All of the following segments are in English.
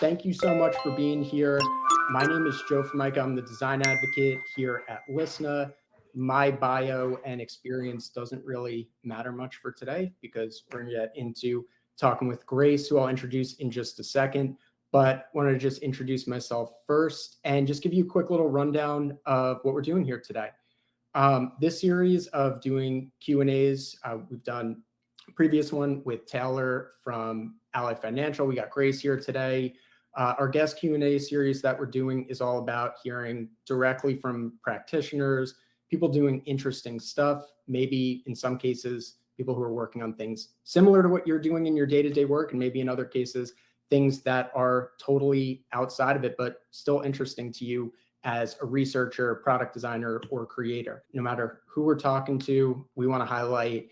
Thank you so much for being here. My name is Joe Formica. I'm the design advocate here at Lyssna. My bio and experience doesn't really matter much for today because we're going to get into talking with Grace, who I'll introduce in just a second. But wanted to just introduce myself first and just give you a quick little rundown of what we're doing here today. This series of doing Q&As, we've done a previous one with Taylor from Ally Financial. We got Grace here today. Our guest Q&A series that we're doing is all about hearing directly from practitioners, people doing interesting stuff, maybe in some cases, people who are working on things similar to what you're doing in your day-to-day work, and maybe in other cases, things that are totally outside of it, but still interesting to you as a researcher, product designer, or creator. No matter who we're talking to, we want to highlight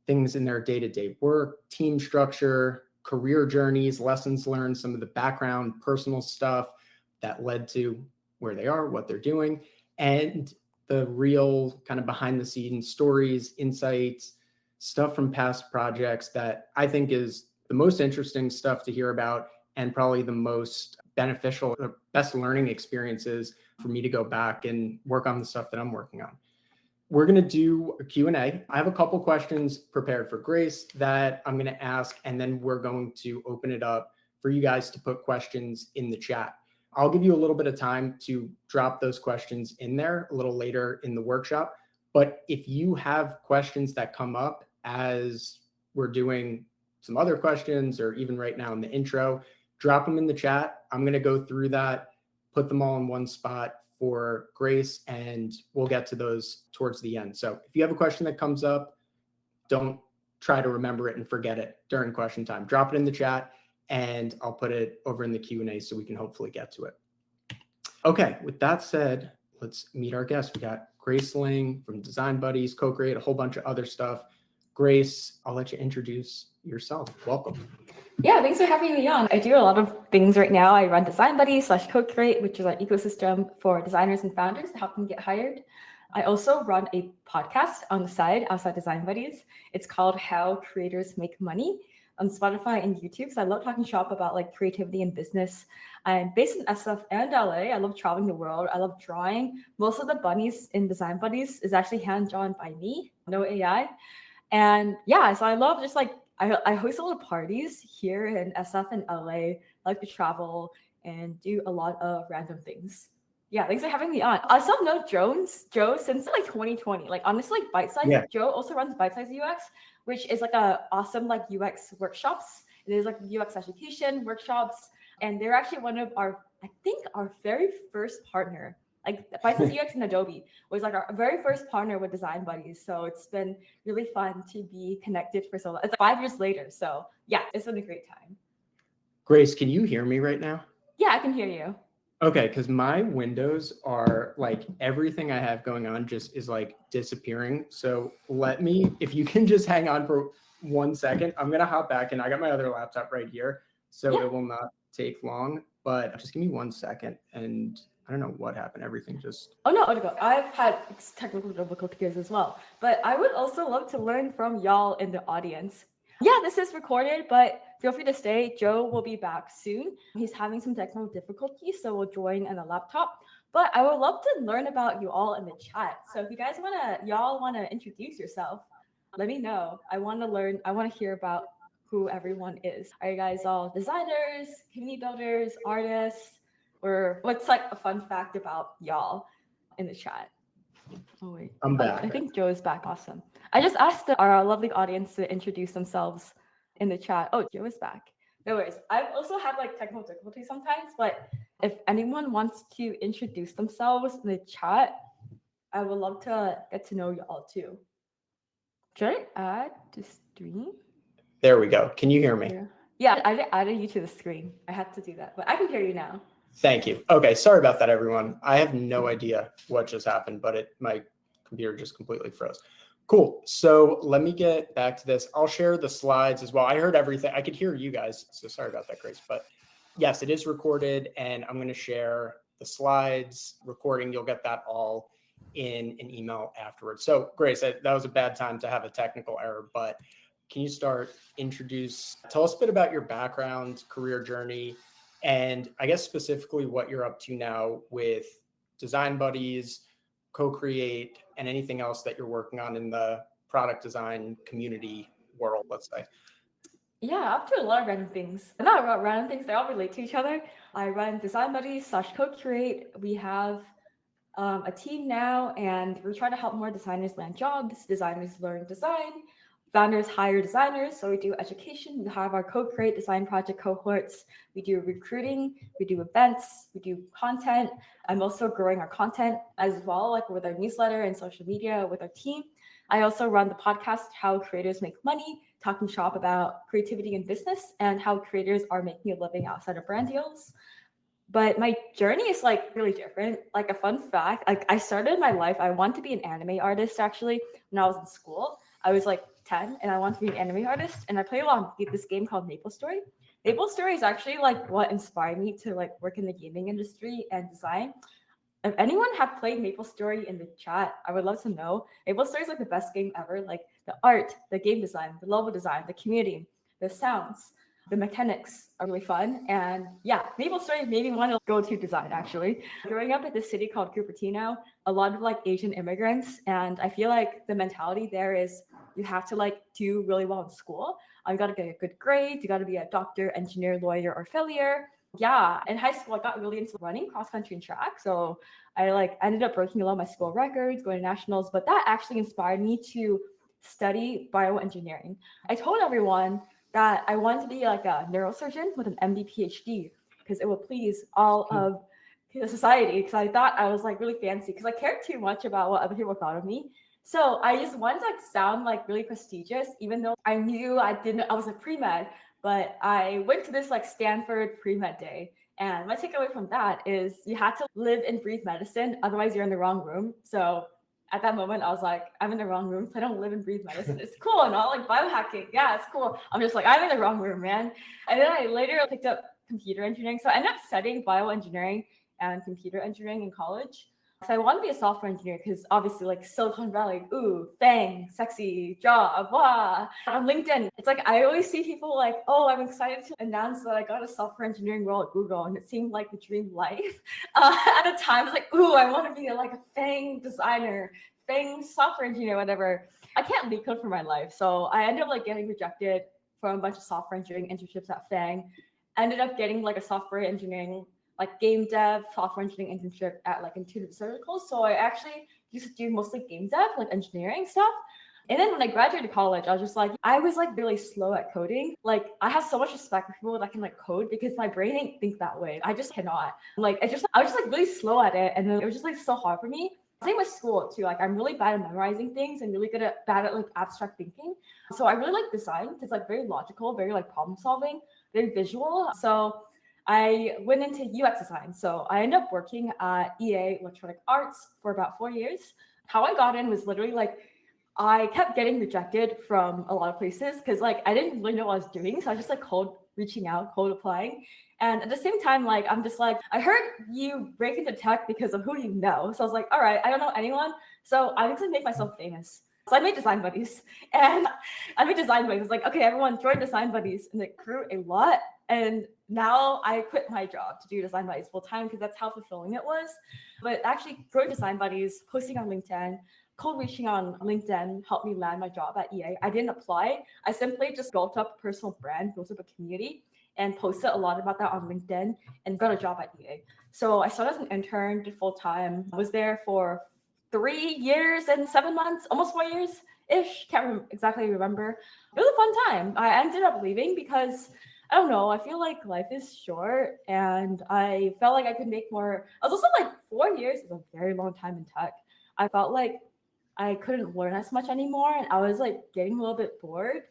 things in their day-to-day work, team structure, career journeys, lessons learned, some of the background, personal stuff that led to where they are, what they're doing, and the real kind of behind the scenes stories, insights, stuff from past projects that I think is the most interesting stuff to hear about and probably the most beneficial, the best learning experiences for me to go back and work on the stuff that I'm working on. We're going to do a Q&A. I have a couple questions prepared for Grace that I'm going to ask, and then we're going to open it up for you guys to put questions in the chat. I'll give you a little bit of time to drop those questions in there a little later in the workshop. But if you have questions that come up as we're doing some other questions, or even right now in the intro, drop them in the chat. I'm going to go through that, put them all in one spot for Grace, and we'll get to those towards the end. So if you have a question that comes up, don't try to remember it and forget it during question time. Drop it in the chat and I'll put it over in the Q&A so we can hopefully get to it. Okay, with that said, let's meet our guests. We got Grace Ling from Design Buddies, CoCreate, a whole bunch of other stuff. Grace, I'll let you introduce yourself. Welcome. Yeah, thanks for having me on. I do a lot of things right now. I run Design Buddies / CoCreate, which is our ecosystem for designers and founders to help them get hired. I also run a podcast on the side outside Design Buddies. It's called How Creators Make Money on Spotify and YouTube. So I love talking shop about like creativity and business. I'm based in SF and LA. I love traveling the world. I love drawing. Most of the bunnies in Design Buddies is actually hand drawn by me, no AI. And yeah, so I love just like, I host a lot of parties here in SF and LA. I like to travel and do a lot of random things. Yeah, thanks for having me on. I still know Joe since like 2020. Like honestly, like Bite Size. Yeah. Joe also runs Bite Size UX, which is like a awesome like UX workshops. There's like UX education workshops, and they're actually one of our, I think our very first partner. Like Bite Size UX and Adobe was like our very first partner with Design Buddies. So it's been really fun to be connected for so long. It's like 5 years later. So yeah, it's been a great time. Grace, can you hear me right now? Yeah, I can hear you. Okay, because my windows are like everything I have going on just is like disappearing. So let me, if you can just hang on for 1 second, I'm going to hop back and I got my other laptop right here. So It will not take long, but just give me 1 second and I don't know what happened. Everything just... Oh, no, I've had technical difficulties as well, but I would also love to learn from y'all in the audience. Yeah, this is recorded, but feel free to stay. Joe will be back soon. He's having some technical difficulties, so we'll join on a laptop. But I would love to learn about you all in the chat. So if you guys y'all want to introduce yourself, let me know. I want to learn. I want to hear about who everyone is. Are you guys all designers, community builders, artists? Or what's like a fun fact about y'all in the chat? Oh wait, I'm back. I think Joe's back. Awesome. I just asked our lovely audience to introduce themselves in the chat. Oh, Joe is back. No worries. I've also had like technical difficulties sometimes, but if anyone wants to introduce themselves in the chat, I would love to get to know y'all too. Should I add to stream? There we go. Can you hear me? Yeah, I added you to the screen. I had to do that, but I can hear you now. Thank you. Okay, sorry about that, everyone. I have no idea what just happened, but my computer just completely froze. Cool. So let me get back to this. I'll share the slides as well. I heard everything. I could hear you guys, so sorry about that, Grace. But yes, it is recorded, and I'm going to share the slides recording. You'll get that all in an email afterwards. So Grace, that was a bad time to have a technical error, but can you tell us a bit about your background, career journey, And I guess specifically what you're up to now with Design Buddies, CoCreate, and anything else that you're working on in the product design community world, let's say. Yeah, up to a lot of random things. Not about random things, they all relate to each other. I run Design Buddies / CoCreate. We have a team now, and we're trying to help more designers land jobs, designers learn design, founders hire designers. So we do education. We have our CoCreate design project cohorts. We do recruiting. We do events. We do content. I'm also growing our content as well, like with our newsletter and social media with our team. I also run the podcast, How Creators Make Money, talking shop about creativity and business and how creators are making a living outside of brand deals. But my journey is like really different. Like a fun fact, like I started my life, I wanted to be an anime artist actually when I was in school. I was like 10 and I wanted to be an anime artist, and I played along this game called Maple Story. Maple Story is actually like what inspired me to like work in the gaming industry and design. If anyone had played Maple Story in the chat, I would love to know. Maple Story is like the best game ever. Like the art, the game design, the level design, the community, the sounds, the mechanics are really fun. And yeah, Maple Story made me want to go to design actually. Growing up in this city called Cupertino, a lot of like Asian immigrants. And I feel like the mentality there is you have to like do really well in school. You got to get a good grade. You got to be a doctor, engineer, lawyer, or failure. Yeah, in high school, I got really into running cross country and track. So I like ended up breaking a lot of my school records, going to nationals, but that actually inspired me to study bioengineering. I told everyone that I wanted to be like a neurosurgeon with an MD PhD because it would please all of the society, because I thought I was like really fancy because I cared too much about what other people thought of me. So I just wanted to like sound like really prestigious, even though I knew I was a pre-med. But I went to this like Stanford pre-med day. And my takeaway from that is you had to live and breathe medicine. Otherwise, you're in the wrong room. So at that moment, I was like, I'm in the wrong room. So I don't live and breathe medicine. It's cool and all, like biohacking. Yeah, it's cool. I'm just like, I'm in the wrong room, man. And then I later picked up computer engineering. So I ended up studying bioengineering and computer engineering in college. So I want to be a software engineer because obviously like Silicon Valley, ooh, bang, sexy job, wow. On LinkedIn, it's like I always see people like, oh, I'm excited to announce that I got a software engineering role at Google, and it seemed like the dream life. At the time, it's like, ooh, I want to be like a FANG designer, FANG software engineer, whatever. I can't leak code for my life, so I ended up like getting rejected from a bunch of software engineering internships at FANG. Ended up getting like a software engineering like game dev, software engineering internship at like Intuitive Surgical. So I actually used to do mostly game dev, like engineering stuff. And then when I graduated college, I was just like, I was like really slow at coding. Like I have so much respect for people that can like code because my brain ain't think that way. I just cannot. Like I was just like really slow at it. And then it was just like so hard for me. Same with school too. Like I'm really bad at memorizing things and really bad at like abstract thinking. So I really like design because it's like very logical, very like problem solving, very visual. So I went into UX design. So I ended up working at EA Electronic Arts for about 4 years. How I got in was literally like, I kept getting rejected from a lot of places because like I didn't really know what I was doing. So I was just like reaching out, cold applying. And at the same time, like I'm just like, I heard you break into tech because of who you know. So I was like, all right, I don't know anyone. So I'm just gonna make myself famous. So I made Design Buddies, and I made Design Buddies. It's like, okay, everyone join Design Buddies, and it grew a lot. And now I quit my job to do Design Buddies full time because that's how fulfilling it was. But actually, growing Design Buddies, posting on LinkedIn, cold reaching on LinkedIn helped me land my job at EA. I didn't apply. I simply just built up a personal brand, built up a community, and posted a lot about that on LinkedIn and got a job at EA. So I started as an intern, did full time, was there for 3 years and 7 months, almost 4 years ish. Can't exactly remember. It was a fun time. I ended up leaving because I don't know. I feel like life is short and I felt like I could make more. I was also like 4 years is a very long time in tech. I felt like I couldn't learn as much anymore and I was like getting a little bit bored.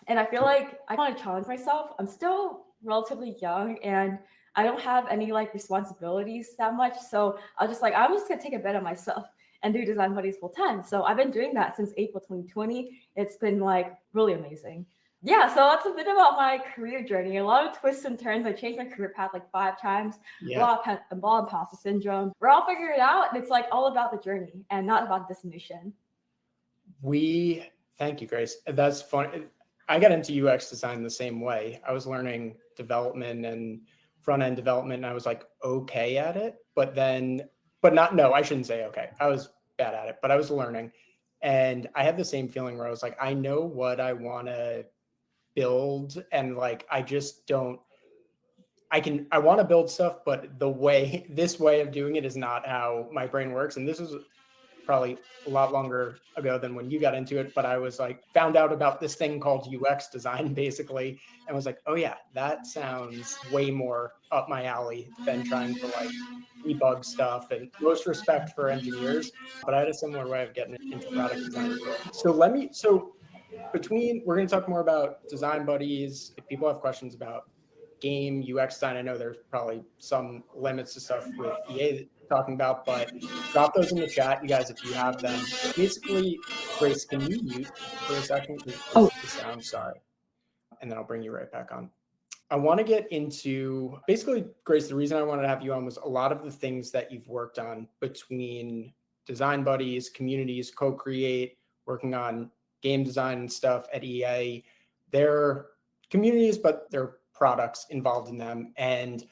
And I feel like I want to challenge myself. I'm still relatively young and I don't have any like responsibilities that much. So I was just like, I'm just gonna take a bet on myself and do Design Buddies full time. So I've been doing that since April 2020. It's been like really amazing. Yeah, so that's a bit about my career journey. A lot of twists and turns. I changed my career path like 5 times. A lot of imposter syndrome. We're all figuring it out. And it's like all about the journey and not about the destination. Thank you, Grace. That's fun. I got into UX design the same way. I was learning development and front end development and I was like okay at it, I shouldn't say okay. I was bad at it, but I was learning. And I had the same feeling where I was like, I know what I want to build. And like, I just don't, I want to build stuff, but this way of doing it is not how my brain works. And this was probably a lot longer ago than when you got into it, but I was like, found out about this thing called UX design basically, and was like, oh yeah, that sounds way more up my alley than trying to like debug stuff. And most respect for engineers, but I had a similar way of getting into product design as well. We're going to talk more about Design Buddies. If people have questions about game UX design, I know there's probably some limits to stuff with EA talking about, but drop those in the chat, you guys, if you have them. Basically, Grace, can you mute for a second? The sound, sorry. And then I'll bring you right back on. I want to get into, basically, Grace, the reason I wanted to have you on was a lot of the things that you've worked on between Design Buddies, communities, CoCreate, working on game design and stuff at EA. They're communities, but they're products involved in them. And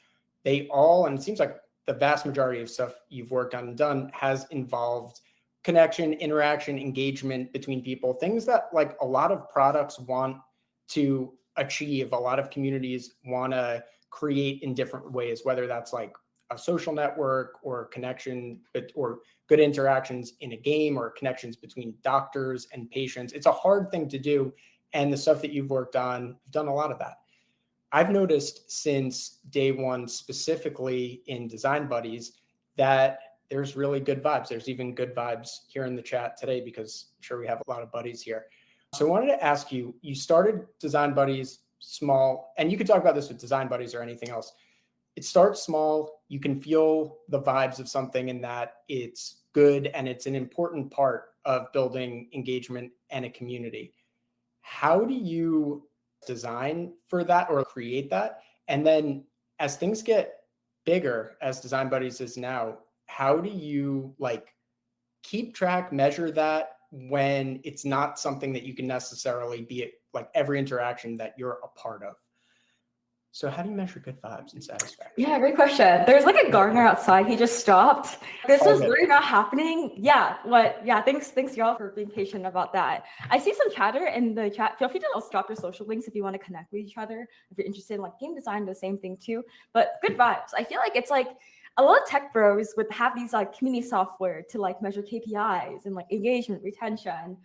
and it seems like the vast majority of stuff you've worked on and done has involved connection, interaction, engagement between people, things that like a lot of products want to achieve, a lot of communities want to create in different ways, whether that's like a social network or connection or good interactions in a game or connections between doctors and patients. It's a hard thing to do. And the stuff that you've worked on, you've done a lot of that. I've noticed since day one, specifically in Design Buddies, that there's really good vibes. There's even good vibes here in the chat today because I'm sure we have a lot of buddies here. So I wanted to ask you, you started Design Buddies small, and you could talk about this with Design Buddies or anything else. It starts small. You can feel the vibes of something in that it's good and it's an important part of building engagement and a community. How do you design for that or create that? And then as things get bigger, as Design Buddies is now, how do you like keep track, measure that when it's not something that you can necessarily be at like every interaction that you're a part of? So how do you measure good vibes and satisfaction? Yeah, great question. There's like a gardener outside. He just stopped. This is really not happening. Yeah, thanks y'all for being patient about that. I see some chatter in the chat. Feel free to also drop your social links if you want to connect with each other. If you're interested in like game design, the same thing too. But good vibes. I feel like it's like a lot of tech bros would have these like community software to like measure KPIs and like engagement, retention.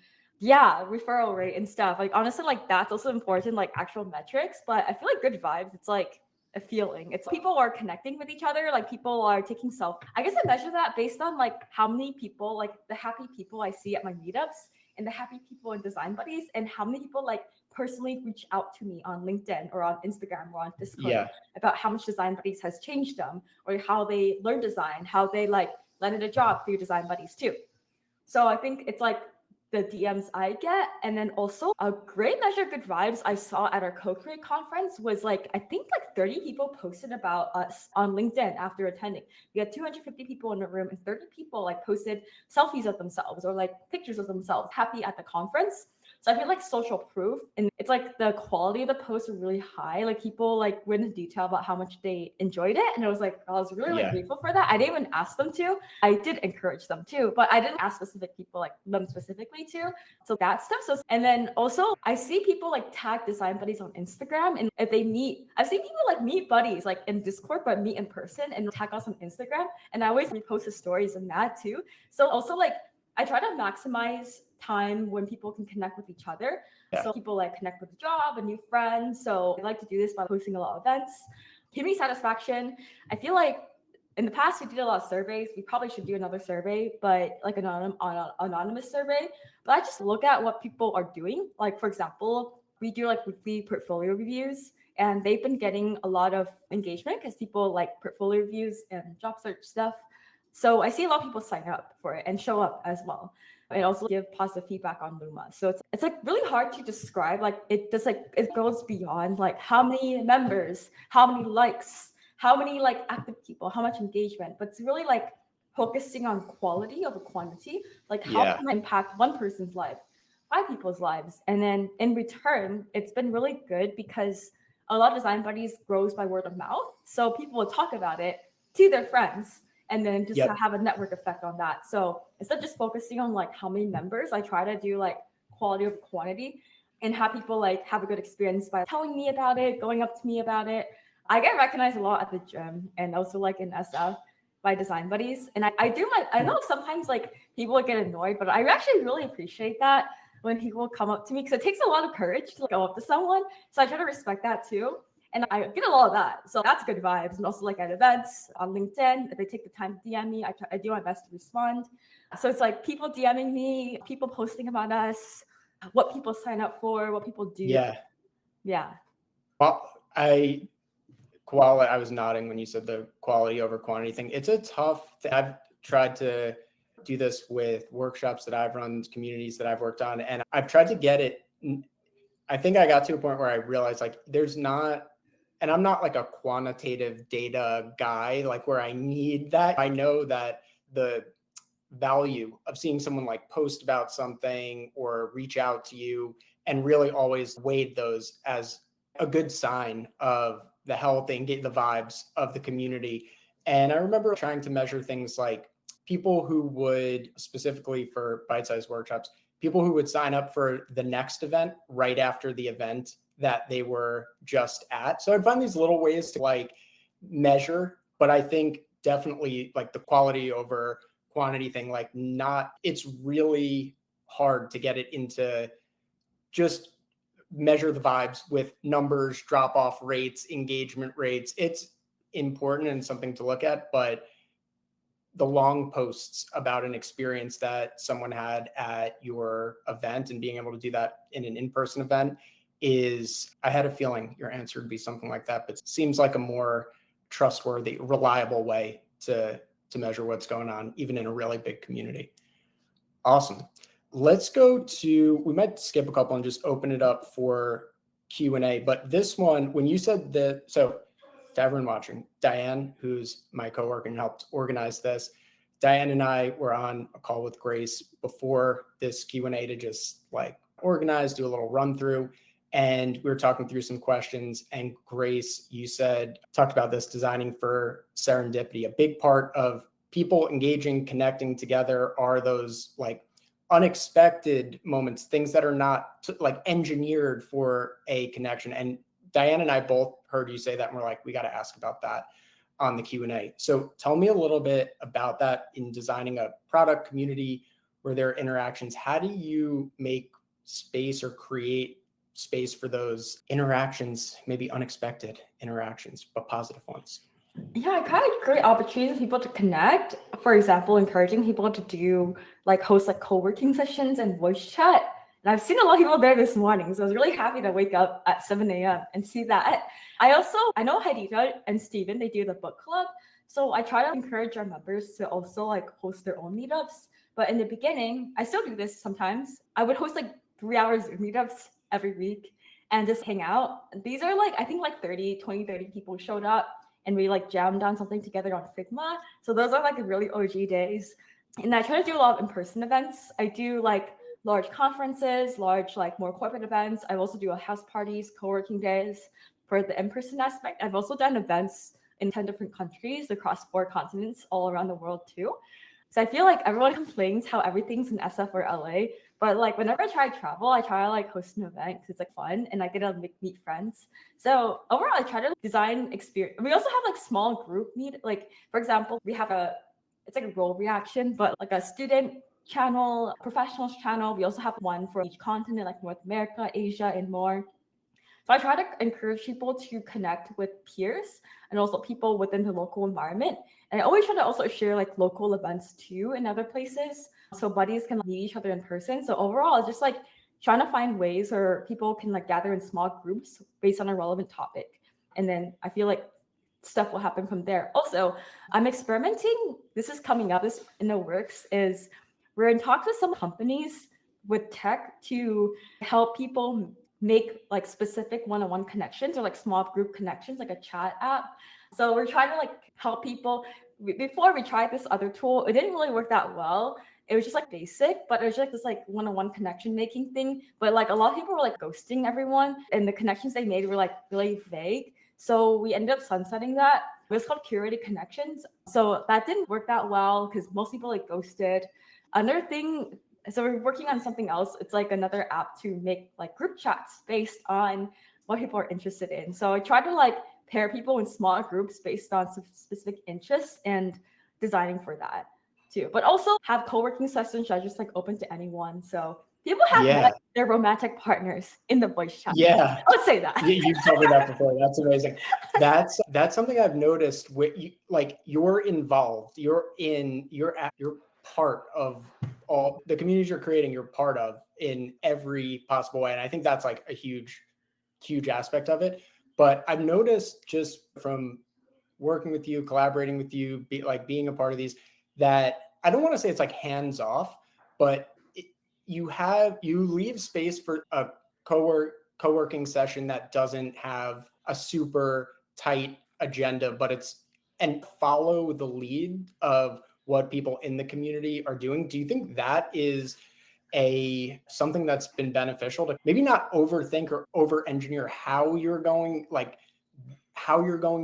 Yeah, referral rate and stuff. Like honestly, like that's also important, like actual metrics. But I feel like good vibes, it's like a feeling. It's people are connecting with each other, like people are taking I guess I measure that based on like how many people, like the happy people I see at my meetups and the happy people in Design Buddies, and how many people like personally reach out to me on LinkedIn or on Instagram or on Discord about how much Design Buddies has changed them, or how they learn design, how they like landed a job through Design Buddies too. So I think it's like the DMs I get. And then also a great measure of good vibes I saw at our CoCreate conference was like, I think like 30 people posted about us on LinkedIn after attending. We had 250 people in the room and 30 people like posted selfies of themselves or like pictures of themselves happy at the conference. So I feel like social proof, and it's like the quality of the posts are really high. Like people like went into detail about how much they enjoyed it. And I was like, I was really like grateful for that. I didn't even ask them to. I did encourage them too, but I didn't ask specific people like them specifically to. So that stuff. So, and then also I see people like tag Design Buddies on Instagram, and if they meet, I've seen people like meet buddies like in Discord, but meet in person and tag us on Instagram. And I always repost the stories in that too. So also like I try to maximize time when people can connect with each other. So people like connect with a job and new friends. So I like to do this by posting a lot of events. Community satisfaction. I feel like in the past we did a lot of surveys. We probably should do another survey, but like an anonymous survey. But I just look at what people are doing. Like for example, we do like weekly portfolio reviews, and they've been getting a lot of engagement because people like portfolio reviews and job search stuff. So I see a lot of people sign up for it and show up as well, and also give positive feedback on Luma. So it's like really hard to describe. Like it just like it goes beyond like how many members, how many likes, how many like active people, how much engagement. But it's really like focusing on quality over quantity. Like how can I impact one person's life, 5 people's lives, and then in return, it's been really good because a lot of Design Buddies grows by word of mouth. So people will talk about it to their friends and then just have a network effect on that. So instead of just focusing on like how many members, I try to do like quality over quantity and have people like have a good experience by telling me about it, going up to me about it. I get recognized a lot at the gym and also like in SF by Design Buddies. And I know sometimes like people get annoyed, but I actually really appreciate that when people come up to me because it takes a lot of courage to go up to someone. So I try to respect that too. And I get a lot of that. So that's good vibes. And also like at events on LinkedIn, if they take the time to DM me, I do my best to respond. So it's like people DMing me, people posting about us, what people sign up for, what people do. Yeah. Well, I was nodding when you said the quality over quantity thing. It's a tough thing. I've tried to do this with workshops that I've run, communities that I've worked on, and I've tried to get it. I think I got to a point where I realized like there's not, and I'm not like a quantitative data guy, like where I need that. I know that the value of seeing someone like post about something or reach out to you and really always weighed those as a good sign of the health and get the vibes of the community. And I remember trying to measure things like people who would, specifically for bite-sized workshops, people who would sign up for the next event right after the event that they were just at. So I'd find these little ways to like measure, but I think definitely like the quality over quantity thing, like it's really hard to get it into just measure the vibes with numbers, drop off rates, engagement rates. It's important and something to look at, but the long posts about an experience that someone had at your event and being able to do that in an in-person event I had a feeling your answer would be something like that, but it seems like a more trustworthy, reliable way to measure what's going on, even in a really big community. Awesome. Let's go we might skip a couple and just open it up for Q&A, but this one, when you said so to everyone watching, Diane, who's my coworker and helped organize this, Diane and I were on a call with Grace before this Q&A to just like organize, do a little run through. And we were talking through some questions, and Grace, you talked about this designing for serendipity. A big part of people engaging, connecting together are those like unexpected moments, things that are not like engineered for a connection. And Diane and I both heard you say that, and we're like, we got to ask about that on the Q&A. So tell me a little bit about that in designing a product community where there are interactions. How do you make space or create space for those interactions, maybe unexpected interactions, but positive ones? Yeah, I kind of create opportunities for people to connect. For example, encouraging people to do host co-working sessions and voice chat. And I've seen a lot of people there this morning, so I was really happy to wake up at 7 a.m. and see that. I know Hadita and Steven, they do the book club. So I try to encourage our members to also host their own meetups. But in the beginning, I still do this sometimes. I would host 3 hours of meetups every week and just hang out. These are I think 30 people showed up, and we jammed on something together on Figma. So those are the really OG days. And I try to do a lot of in-person events. I do large conferences, large more corporate events. I also do house parties, co-working days for the in-person aspect. I've also done events in 10 different countries across 4 continents all around the world too. So I feel everyone complains how everything's in SF or LA, but whenever I try to travel, I try to host an event because it's fun and I get to meet friends. So overall, I try to design experience. We also have small group meet. For example, we have it's a role reaction, but a student channel, professionals channel. We also have one for each continent, North America, Asia, and more. So I try to encourage people to connect with peers and also people within the local environment. And I always try to also share local events too in other places, so buddies can meet each other in person. So overall, it's just trying to find ways where people can gather in small groups based on a relevant topic. And then I feel stuff will happen from there. Also, I'm experimenting. This is coming up. This in the works is we're in talks with some companies with tech to help people make specific one-on-one connections or small group connections, like a chat app. So we're trying to help people. Before we tried this other tool, it didn't really work that well. It was just like basic, but it was just like this like one-on-one connection making thing. But like a lot of people were like ghosting everyone, and the connections they made were like really vague. So we ended up sunsetting that. It was called curated connections. So that didn't work that well because most people like ghosted. Another thing, so we're working on something else. It's like another app to make like group chats based on what people are interested in. So I tried to like pair people in small groups based on some specific interests and designing for that too. But also have co-working sessions that are just like open to anyone. So people have met their romantic partners in the voice chat. Yeah. I would say that. You've told me that before. That's amazing. That's something I've noticed with you, like you're involved, you're part of all the communities you're creating, you're part of in every possible way. And I think that's like a huge aspect of it. But I've noticed just from working with you, collaborating with you, being a part of these, that I don't want to say it's like hands off, but you leave space for a co-working session that doesn't have a super tight agenda, but and follow the lead of what people in the community are doing. Do you think that is something that's been beneficial to maybe not overthink or over engineer how you're going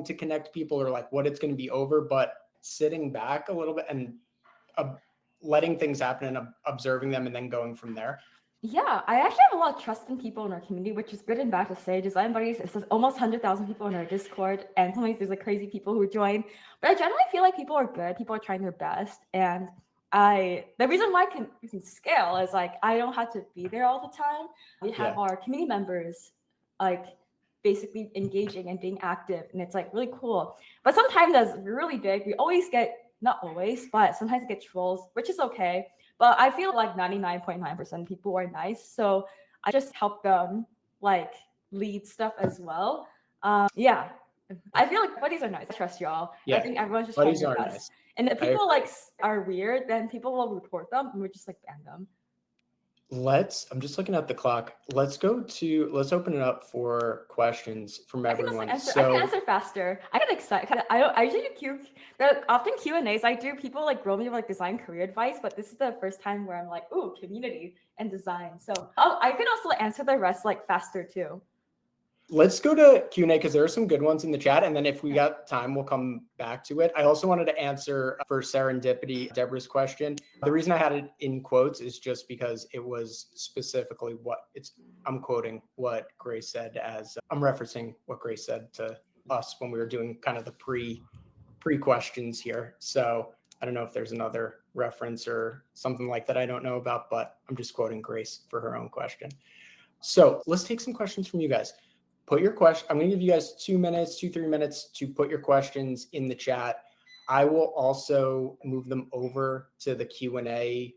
to connect people or like what it's going to be over, but sitting back a little bit and letting things happen and observing them and then going from there? Yeah, I actually have a lot of trust in people in our community, which is good and bad to say. Design Buddies, it says almost 100,000 people in our Discord, and sometimes there's like crazy people who join. But I generally feel like people are good. People are trying their best, and the reason why we can scale is like I don't have to be there all the time. We have our community members like basically engaging and being active, and it's like really cool. But sometimes as we're really big, we always get, not always, but sometimes get trolls, which is okay. But I feel like 99.9% people are nice. So I just help them like lead stuff as well. Yeah, I feel like buddies are nice. I trust y'all. Yeah. I think everyone's just trying their best. Nice. And if people like are weird, then people will report them and we just like ban them. I'm just looking at the clock. Let's open it up for questions from everyone. I can answer faster. I get excited. I usually do often Q&As I do. People like grow me with like design career advice, but this is the first time where I'm like, ooh, community and design. So I can also answer the rest like faster too. Let's go to Q&A because there are some good ones in the chat. And then if we got time, we'll come back to it. I also wanted to answer for serendipity, Deborah's question. The reason I had it in quotes is just because it was specifically I'm quoting what Grace said I'm referencing what Grace said to us when we were doing kind of the pre questions here. So I don't know if there's another reference or something like that I don't know about, but I'm just quoting Grace for her own question. So let's take some questions from you guys. Put your question. I'm going to give you guys 3 minutes to put your questions in the chat. I will also move them over to the Q&A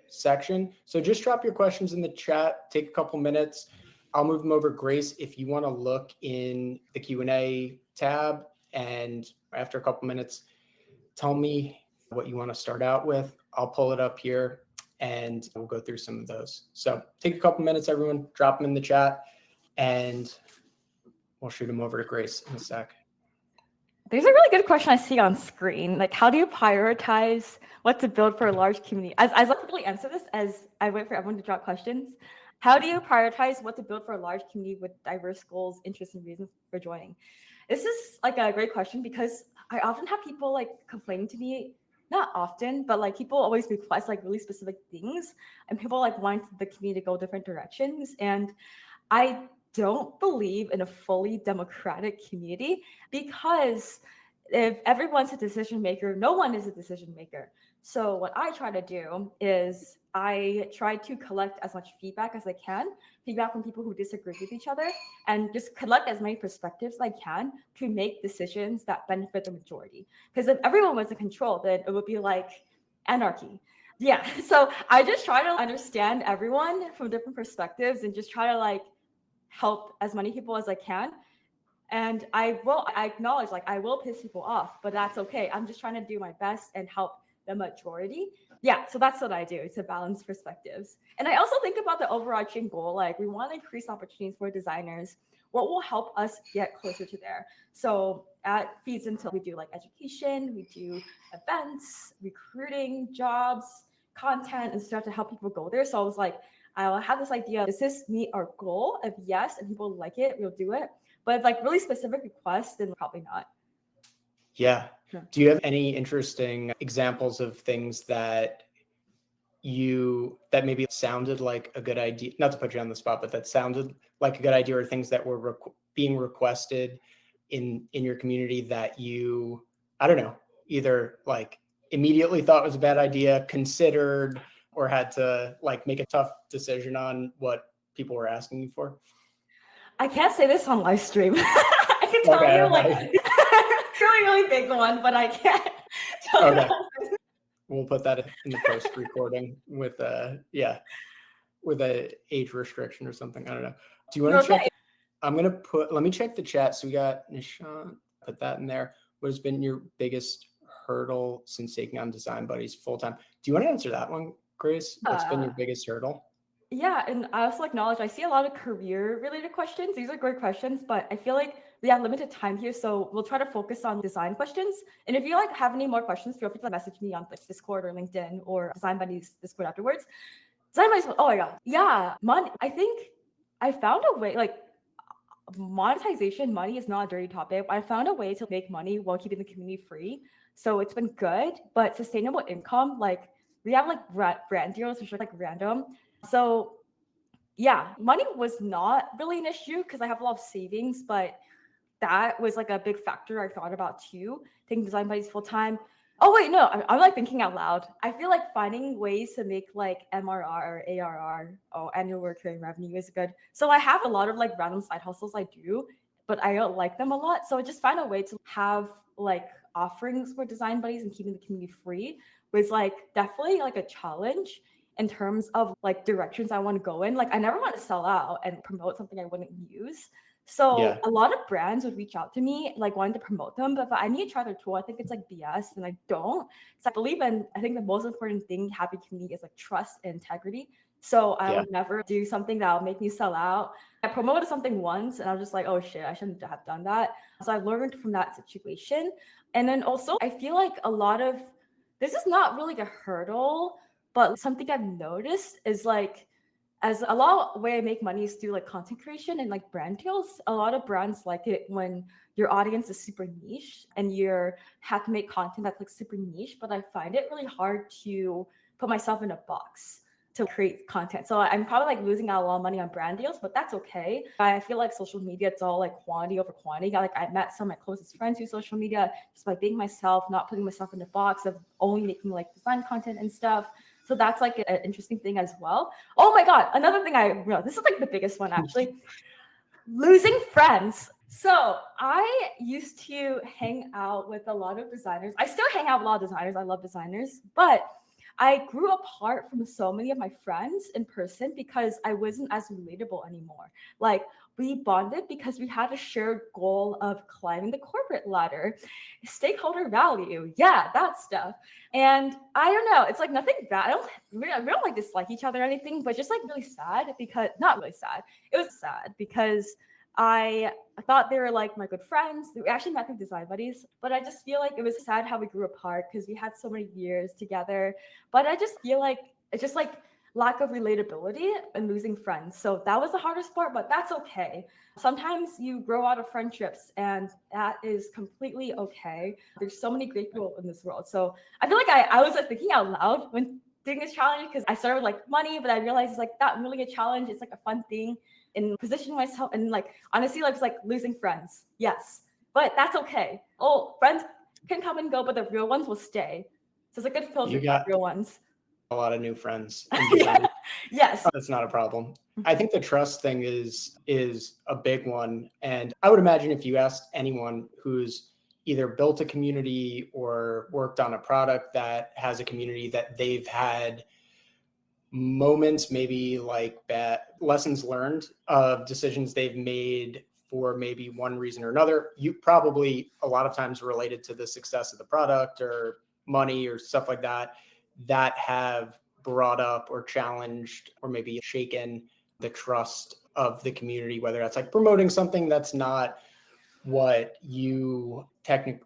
section. So just drop your questions in the chat. Take a couple minutes. I'll move them over. Grace, if you want to look in the Q&A tab, and after a couple minutes, tell me what you want to start out with. I'll pull it up here and we'll go through some of those. So take a couple minutes, everyone. Drop them in the chat, and we'll shoot them over to Grace in a sec. There's a really good question I see on screen. Like, how do you prioritize what to build for a large community? As I quickly answer this as I wait for everyone to drop questions. How do you prioritize what to build for a large community with diverse goals, interests, and reasons for joining? This is like a great question because I often have people like complaining to me, not often, but like people always request like really specific things, and people like want the community to go different directions. And I don't believe in a fully democratic community because if everyone's a decision maker, no one is a decision maker. So what I try to do is I try to collect as much feedback as I can, feedback from people who disagree with each other, and just collect as many perspectives as I can to make decisions that benefit the majority. Because if everyone was in control, then it would be like anarchy. Yeah, so I just try to understand everyone from different perspectives and just try to like help as many people as I can. And I acknowledge like I will piss people off, but that's okay. I'm just trying to do my best and help the majority. Yeah, so that's what I do to balance perspectives. And I also think about the overarching goal, like we want to increase opportunities for designers. What will help us get closer to there? So that feeds into we do like education, we do events, recruiting, jobs, content and stuff to help people go there. So I was like, I'll have this idea. Does this meet our goal? If yes, and people like it, we'll do it. But if like really specific requests, then probably not. Yeah. Yeah. Do you have any interesting examples of things that maybe sounded like a good idea, not to put you on the spot, but that sounded like a good idea, or things that were being requested in your community that you, I don't know, either like immediately thought was a bad idea, considered, or had to like make a tough decision on what people were asking you for? I can't say this on live stream. I can tell you like really big one, but I can't tell you. We'll put that in the post recording with a age restriction or something. I don't know. Do you want to check? Let me check the chat. So we got Nishant, put that in there. What has been your biggest hurdle since taking on Design Buddies full time? Do you want to answer that one, Grace? What's been your biggest hurdle? Yeah, and I also acknowledge I see a lot of career related questions. These are great questions, but I feel like we have limited time here, so we'll try to focus on design questions. And if you like have any more questions, feel free to message me on like Discord or LinkedIn or Design Buddies Discord afterwards. Design Buddies, oh my god, yeah, money. I think I found a way. Like monetization, money is not a dirty topic. I found a way to make money while keeping the community free, so it's been good. But sustainable income, like we have like brand deals which are like random. So yeah, money was not really an issue because I have a lot of savings, but that was like a big factor I thought about too, taking Design Buddies full time. Oh wait, no, I'm like thinking out loud. I feel like finding ways to make like MRR or ARR, annual recurring revenue, is good. So I have a lot of like random side hustles I do, but I don't like them a lot. So I just find a way to have like offerings for Design Buddies and keeping the community free was like definitely like a challenge in terms of like directions I want to go in. Like I never want to sell out and promote something I wouldn't use. So a lot of brands would reach out to me, like wanting to promote them, but if I need to try their tool, I think it's like BS, and I don't. So I believe I think the most important thing having community is like trust and integrity. So I would never do something that will make me sell out. I promoted something once and I was just like, oh shit, I shouldn't have done that. So I learned from that situation. And then also I feel like a lot of, this is not really a hurdle, but something I've noticed is like, as a lot of way I make money is through like content creation and like brand deals. A lot of brands like it when your audience is super niche and you have to make content that's like super niche, but I find it really hard to put myself in a box to create content. So I'm probably like losing out a lot of money on brand deals, but that's okay. I feel like social media, it's all like quantity over quantity. Like I met some of my closest friends through social media just by being myself, not putting myself in a box of only making like design content and stuff. So that's like an interesting thing as well. Oh my God, another thing I realized, this is like the biggest one actually, losing friends. So I used to hang out with a lot of designers. I still hang out with a lot of designers. I love designers, but I grew apart from so many of my friends in person because I wasn't as relatable anymore. Like we bonded because we had a shared goal of climbing the corporate ladder, stakeholder value, that stuff. And I don't know, it's like nothing bad. We don't like dislike each other or anything, but just like really sad because, not really sad. It was sad because I thought they were like my good friends. We actually met through Design Buddies, but I just feel like it was sad how we grew apart because we had so many years together. But I just feel like it's just like lack of relatability and losing friends. So that was the hardest part, but that's okay. Sometimes you grow out of friendships and that is completely okay. There's so many great people in this world. So I feel like I was like thinking out loud when doing this challenge because I started with like money, but I realized it's like not really a challenge. It's like a fun thing. And positioning myself and like honestly like it's like losing friends, yes, but that's okay. Friends can come and go, but the real ones will stay. So it's a good filter for real ones. A lot of new friends. Yes, that's not a problem. I think the trust thing is a big one, and I would imagine if you asked anyone who's either built a community or worked on a product that has a community, that they've had moments, maybe like bad lessons learned of decisions they've made for maybe one reason or another. You probably a lot of times related to the success of the product or money or stuff like that, that have brought up or challenged or maybe shaken the trust of the community, whether that's like promoting something that's not what you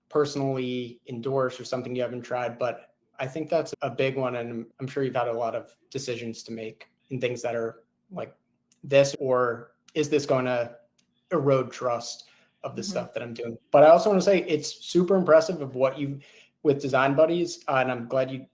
personally endorse or something you haven't tried. But I think that's a big one. And I'm sure you've had a lot of decisions to make in things that are like this, or is this going to erode trust of the stuff that I'm doing? But I also want to say it's super impressive of what you with Design Buddies. And I'm glad you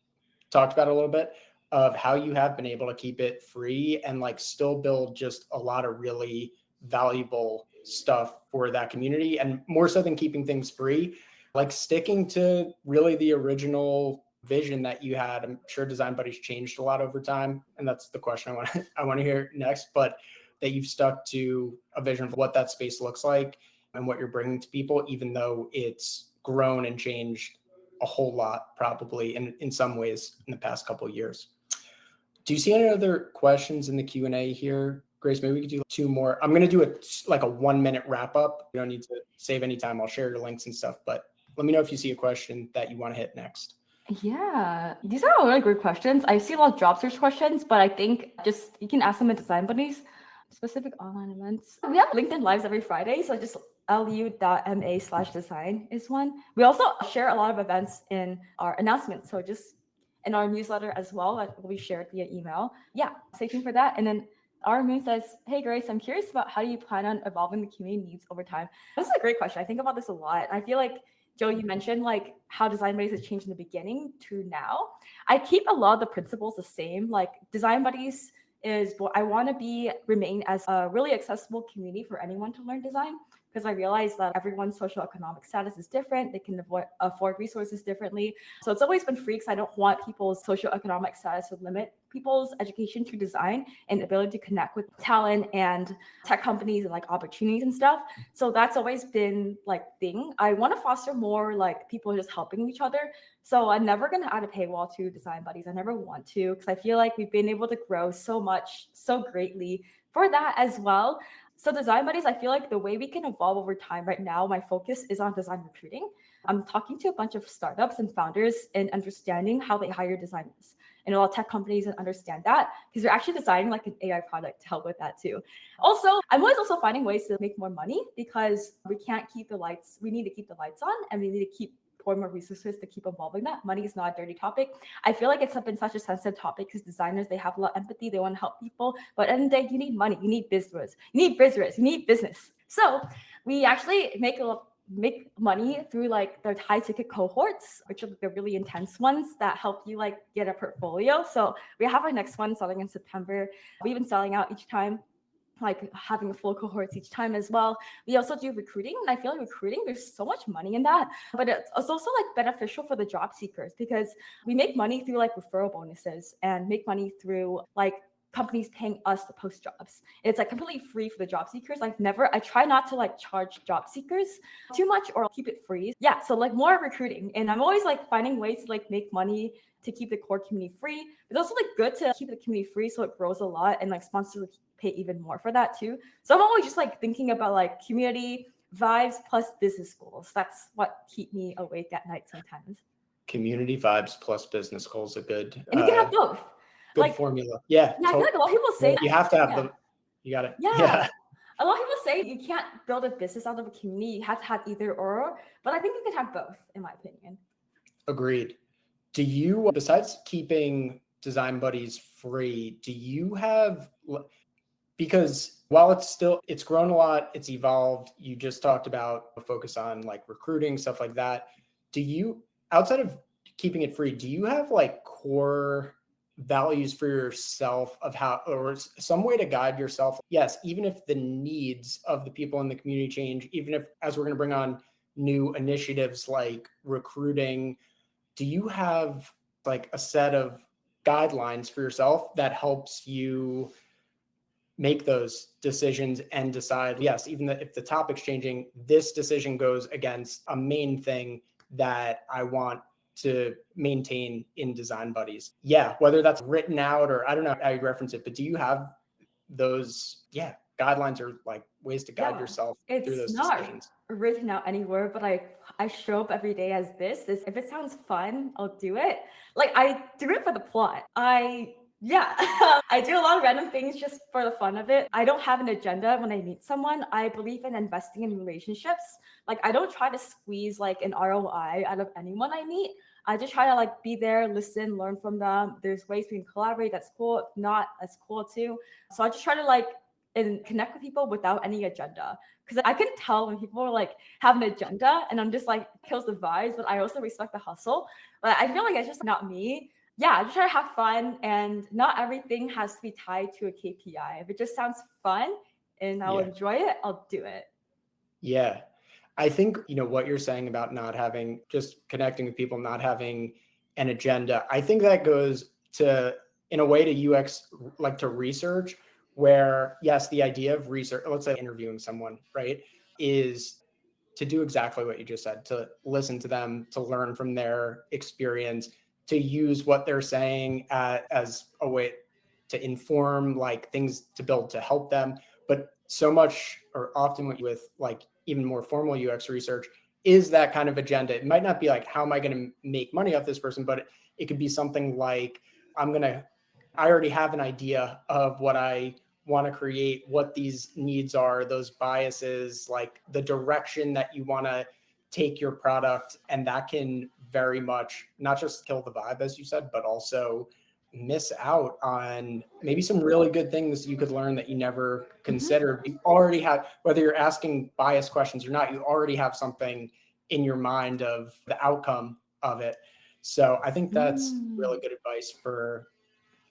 talked about a little bit of how you have been able to keep it free and like still build just a lot of really valuable stuff for that community. And more so than keeping things free, like sticking to really the original vision that you had. I'm sure Design Buddies changed a lot over time, and that's the question I want to hear next, but that you've stuck to a vision of what that space looks like and what you're bringing to people, even though it's grown and changed a whole lot, probably in some ways in the past couple of years. Do you see any other questions in the Q&A here? Grace, maybe we could do 2 more. I'm going to do a 1-minute wrap up. You don't need to save any time. I'll share your links and stuff, but let me know if you see a question that you want to hit next. Yeah, these are all really great questions. I see a lot of job search questions, but I think just you can ask them at Design Buddies. Specific online events. We have LinkedIn Lives every Friday, so just lu.ma/design is one. We also share a lot of events in our announcements, so just in our newsletter as well that will be shared via email. Yeah, stay tuned for that. And then our moon says, hey Grace, I'm curious about how do you plan on evolving the community needs over time? This is a great question. I think about this a lot. I feel like Joe, you mentioned like how Design Buddies has changed in the beginning to now. I keep a lot of the principles the same. Like Design Buddies is what I want to remain as a really accessible community for anyone to learn design, because I realize that everyone's socioeconomic status is different. They can afford resources differently. So it's always been free because I don't want people's socioeconomic status to limit people's education to design and ability to connect with talent and tech companies and like opportunities and stuff. So that's always been like thing. I want to foster more like people just helping each other. So I'm never going to add a paywall to Design Buddies. I never want to, because I feel like we've been able to grow so much, so greatly for that as well. So Design Buddies, I feel like the way we can evolve over time right now, my focus is on design recruiting. I'm talking to a bunch of startups and founders and understanding how they hire designers. And a lot of tech companies that understand that, because they're actually designing like an AI product to help with that too. Also, I'm always also finding ways to make more money, because we can't keep the lights. We need to keep the lights on, and we need to keep pouring more resources to keep evolving that. Money is not a dirty topic. I feel like it's been such a sensitive topic because designers, they have a lot of empathy. They want to help people. But at the end of the day, you need money. You need business. You need business. So we actually make money through like the high ticket cohorts, which are the really intense ones that help you like get a portfolio. So we have our next one starting in September. We've been selling out each time, like having full cohorts each time as well. We also do recruiting, and I feel like recruiting, there's so much money in that, but it's also like beneficial for the job seekers, because we make money through like referral bonuses and make money through like companies paying us to post jobs. It's like completely free for the job seekers. I try not to like charge job seekers too much or keep it free. Yeah, so like more recruiting, and I'm always like finding ways to like make money to keep the core community free. It's also like good to keep the community free so it grows a lot, and like sponsors pay even more for that too. So I'm always just like thinking about like community vibes plus business goals. That's what keep me awake at night sometimes. Community vibes plus business goals are good. And you can have both. Good like, formula. Yeah. I feel like a lot of people say you have to have them. You got it. Yeah. A lot of people say you can't build a business out of a community. You have to have either or, but I think you can have both, in my opinion. Agreed. Do you, besides keeping Design Buddies free, do you have, because while it's grown a lot, it's evolved. You just talked about a focus on like recruiting, stuff like that. Do you, outside of keeping it free, do you have like core values for yourself of how, or some way to guide yourself? Yes, even if the needs of the people in the community change, even if, as we're going to bring on new initiatives like recruiting, do you have like a set of guidelines for yourself that helps you make those decisions and decide, yes, even if the topic's changing, this decision goes against a main thing that I want to maintain in Design Buddies? Yeah, whether that's written out or I don't know how you reference it, but do you have those, guidelines or like ways to guide yourself through those decisions? It's not written out anywhere, but I show up every day as this. If it sounds fun, I'll do it. Like I do it for the plot. I do a lot of random things just for the fun of it. I don't have an agenda when I meet someone. I believe in investing in relationships. Like I don't try to squeeze like an ROI out of anyone I meet. I just try to like be there, listen, learn from them. There's ways we can collaborate. That's cool. If not, that's cool too. So I just try to like and connect with people without any agenda. Because I can tell when people are like have an agenda and I'm just like kills the vibes, but I also respect the hustle. But I feel like it's just not me. Yeah, I just try to have fun, and not everything has to be tied to a KPI. If it just sounds fun and I'll enjoy it, I'll do it. Yeah. I think, what you're saying about not having, just connecting with people, not having an agenda, I think that goes to, in a way, to UX, like to research, where yes, the idea of research, let's say interviewing someone, right, is to do exactly what you just said, to listen to them, to learn from their experience, to use what they're saying as a way to inform like things to build to help them. But so much, or often with like even more formal UX research, is that kind of agenda. It might not be like, how am I going to make money off this person? But it could be something like, I already have an idea of what I want to create, what these needs are, those biases, like the direction that you want to take your product. And that can very much not just kill the vibe, as you said, but also miss out on maybe some really good things you could learn that you never considered. You already have, whether you're asking biased questions or not, you already have something in your mind of the outcome of it. So I think that's really good advice for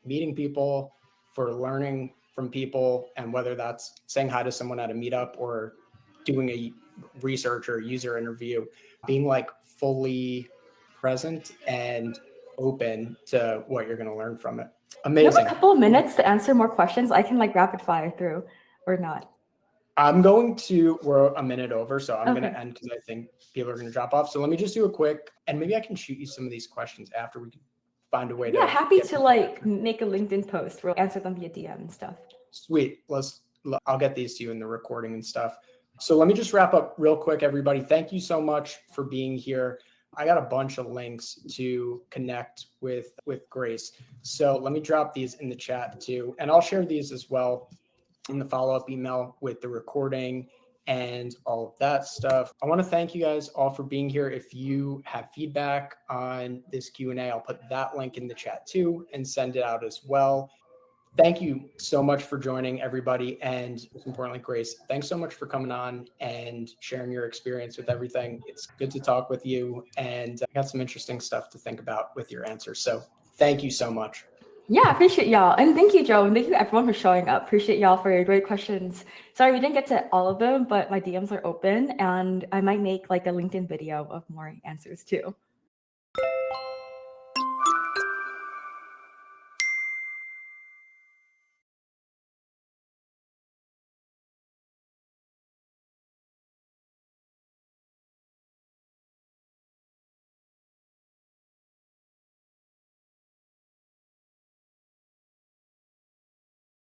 meeting people, for learning from people, and whether that's saying hi to someone at a meetup or doing a research or user interview, being like fully present and open to what you're going to learn from it. You have Amazing. a couple of minutes to answer more questions. I can like rapid fire through or not. We're a minute over, so I'm going Okay. to end because I think people are going to drop off. So let me just do a quick, and maybe I can shoot you some of these questions after we can find a way to. Yeah, happy to like make a LinkedIn post. We'll answer them via DM and stuff. Sweet. I'll get these to you in the recording and stuff. So let me just wrap up real quick, everybody. Thank you so much for being here. I got a bunch of links to connect with Grace. So let me drop these in the chat too. And I'll share these as well in the follow-up email with the recording and all of that stuff. I want to thank you guys all for being here. If you have feedback on this Q&A, I'll put that link in the chat too and send it out as well. Thank you so much for joining, everybody. And most importantly, Grace, thanks so much for coming on and sharing your experience with everything. It's good to talk with you, and I got some interesting stuff to think about with your answers. So thank you so much. Yeah, I appreciate y'all. And thank you, Joe. And thank you everyone for showing up. Appreciate y'all for your great questions. Sorry, we didn't get to all of them, but my DMs are open and I might make like a LinkedIn video of more answers too.